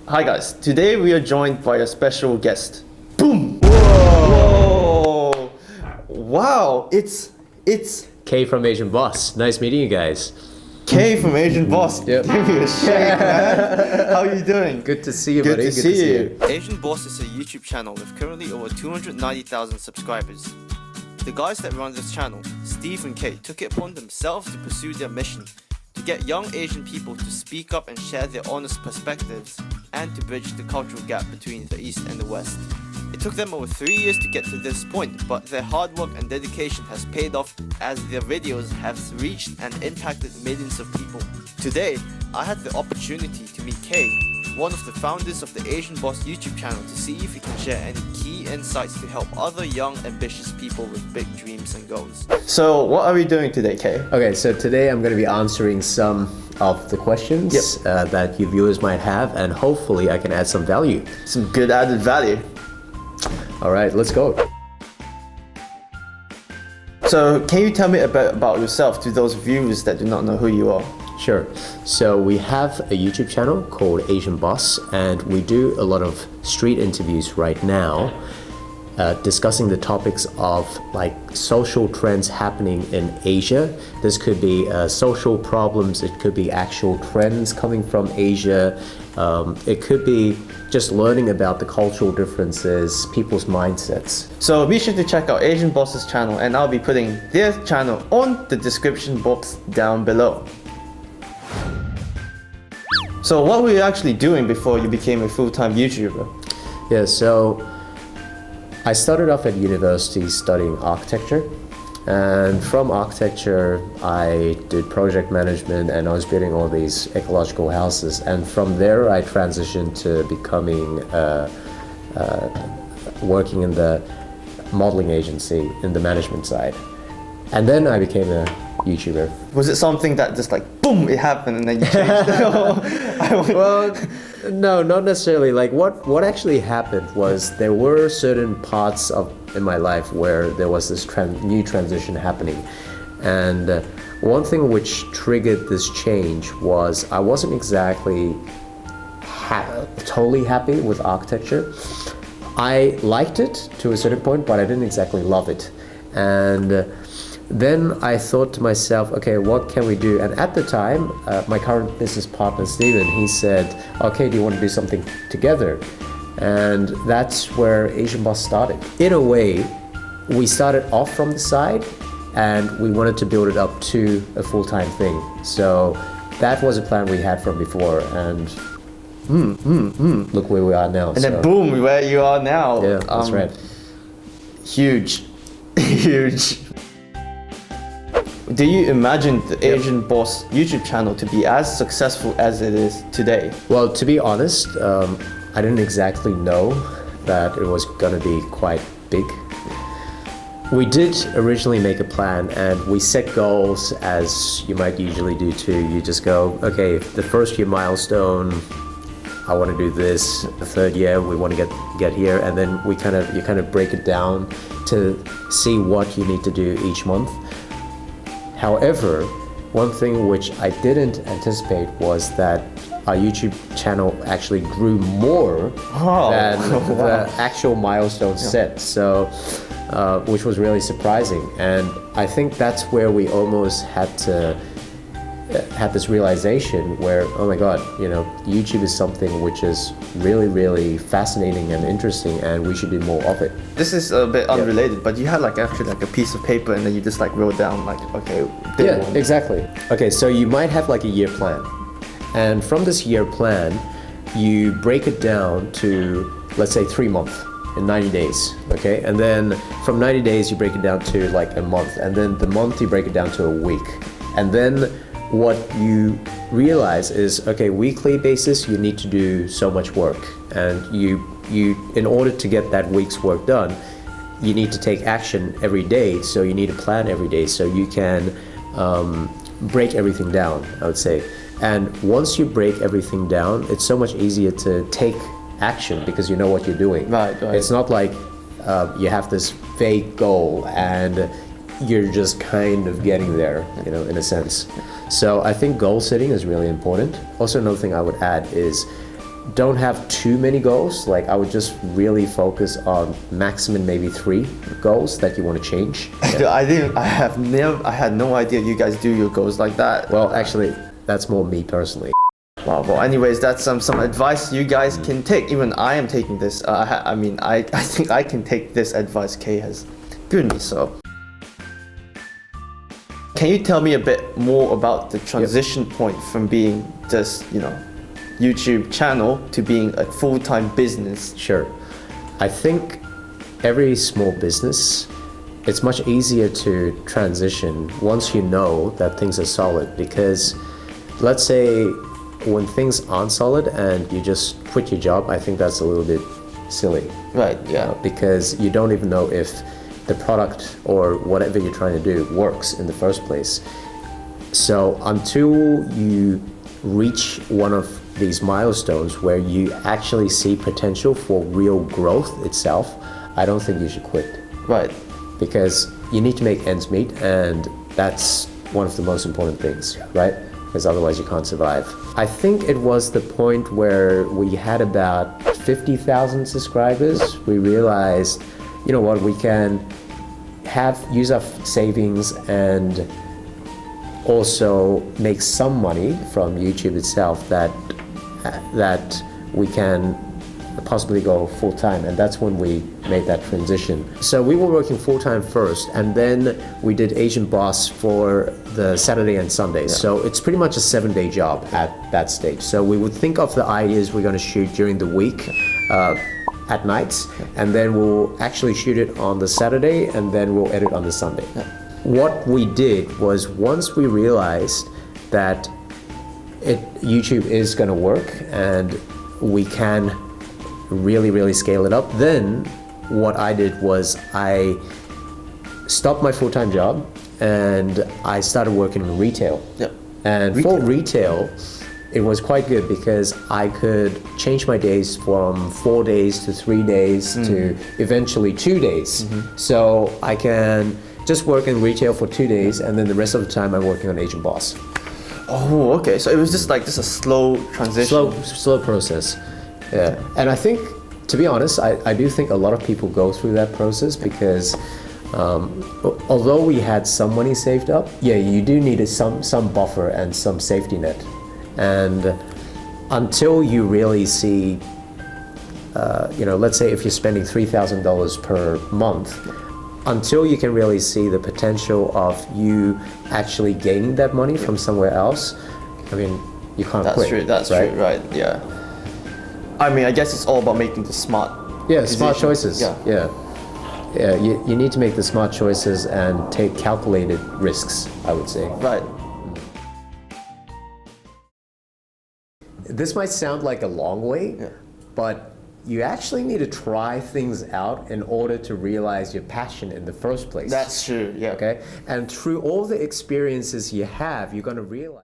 Hi guys, today we are joined by a special guest. Boom! Whoa! Wow, it's K from Asian Boss. Nice meeting you guys. K from Asian Boss. Yep. Give me a shake, man. How are you doing? Good to see you, Good buddy. to see you. Asian Boss is a YouTube channel with currently over 290,000 subscribers. The guys that run this channel, Steve and Kay, took it upon themselves to pursue their mission to get young Asian people to speak up and share their honest perspectives and to bridge the cultural gap between the East and the West. It took them over 3 years to get to this point, but their hard work and dedication has paid off as their videos have reached and impacted millions of people. Today, I had the opportunity to meet Kay, one of the founders of the Asian Boss YouTube channel, to see if he can share any key insights to help other young, ambitious people with big dreams and goals. So, what are we doing today, Kay? Okay, so today I'm going to be answering some of the questions that you viewers might have, and hopefully I can add some value. Some good added value. All right, let's go. So, can you tell me a bit about yourself to those viewers that do not know who you are? Sure. So we have a YouTube channel called Asian Boss, and we do a lot of street interviews right now, discussing the topics of like social trends happening in Asia. This could be social problems, it could be actual trends coming from Asia, it could be just learning about the cultural differences, people's mindsets. So be sure to check out Asian Boss's channel, and I'll be putting their channel on the description box down below. So what were you actually doing before you became a full-time YouTuber? Yeah, so I started off at university studying architecture, and from architecture I did project management and I was building all these ecological houses, and from there I transitioned to becoming working in the modeling agency in the management side, and then I became a YouTuber. Was it something that just like boom, it happened and then you changed? Well, no, not necessarily. Like what actually happened was there were certain parts in my life where there was this new transition happening, and one thing which triggered this change was I wasn't exactly totally happy with architecture. I liked it to a certain point, but I didn't exactly love it, and then I thought to myself, okay, what can we do? And at the time, my current business partner, Steven, he said, okay, do you want to do something together? And that's where Asian Boss started. In a way, we started off from the side and we wanted to build it up to a full-time thing. So that was a plan we had from before, and look where we are now. And then boom, where you are now. Yeah, that's right. Huge, huge. Do you imagine the Asian Boss YouTube channel to be as successful as it is today? Well, to be honest, I didn't exactly know that it was gonna be quite big. We did originally make a plan and we set goals, as you might usually do too. You just go, okay, the first year milestone, I want to do this. The third year, we want to get here, and then you kind of break it down to see what you need to do each month. However, one thing which I didn't anticipate was that our YouTube channel actually grew more than the actual milestone set, so which was really surprising. And I think that's where we almost had this realization where, oh my god, you know, YouTube is something which is really, really fascinating and interesting, and we should do more of it. This is a bit unrelated, but you had like actually like a piece of paper and then you just like wrote down like, okay, exactly. Okay, so you might have like a year plan, and from this year plan you break it down to, let's say, 3 months in 90 days, okay? And then from 90 days you break it down to like a month, and then the month you break it down to a week, and then what you realize is, okay, weekly basis you need to do so much work, and you in order to get that week's work done, you need to take action every day, so you need a plan every day so you can break everything down, I would say. And once you break everything down, it's so much easier to take action because you know what you're doing. Right. It's not like you have this vague goal and you're just kind of getting there, you know, in a sense. So I think goal setting is really important. Also, another thing I would add is don't have too many goals. Like I would just really focus on maximum maybe 3 goals that you want to change. I had no idea you guys do your goals like that. Well, actually, that's more me personally. Wow. Well, anyways, that's some advice you guys can take. Even I am taking this. I think I can take this advice Kay has given me. So, can you tell me a bit more about the transition point from being just YouTube channel to being a full-time business? Sure. I think every small business, it's much easier to transition once you know that things are solid, because let's say when things aren't solid and you just quit your job, I think that's a little bit silly. Right, yeah. Because you don't even know if the product or whatever you're trying to do works in the first place. So until you reach one of these milestones where you actually see potential for real growth itself, I don't think you should quit. Right. Because you need to make ends meet, and that's one of the most important things, right? Because otherwise you can't survive. I think it was the point where we had about 50,000 subscribers. We realized, you know what, we can use our savings and also make some money from YouTube itself that we can possibly go full-time, and that's when we made that transition. So we were working full-time first, and then we did Asian Boss for the Saturday and Sunday. Yeah. So it's pretty much a 7-day job at that stage. So we would think of the ideas we're going to shoot during the week at nights, and then we'll actually shoot it on the Saturday, and then we'll edit on the Sunday. Yeah. What we did was, once we realized that YouTube is going to work and we can really scale it up, then what I did was I stopped my full-time job and I started working in retail. Yep. And for retail, it was quite good because I could change my days from 4 days to 3 days to eventually 2 days. So I can just work in retail for 2 days, and then the rest of the time I'm working on Asian Boss. Oh, okay. So it was just a slow transition. Slow process. Yeah. And I think, to be honest, I do think a lot of people go through that process because although we had some money saved up, yeah, you do need some buffer and some safety net. And until you really see, let's say if you're spending $3,000 per month, until you can really see the potential of you actually gaining that money from somewhere else, I mean, you can't quit. That's true, right, yeah. I mean, I guess it's all about making the smart smart choices. Yeah. You need to make the smart choices and take calculated risks, I would say. Right. This might sound like a long way, but you actually need to try things out in order to realize your passion in the first place. That's true, yeah. Okay? And through all the experiences you have, you're going to realize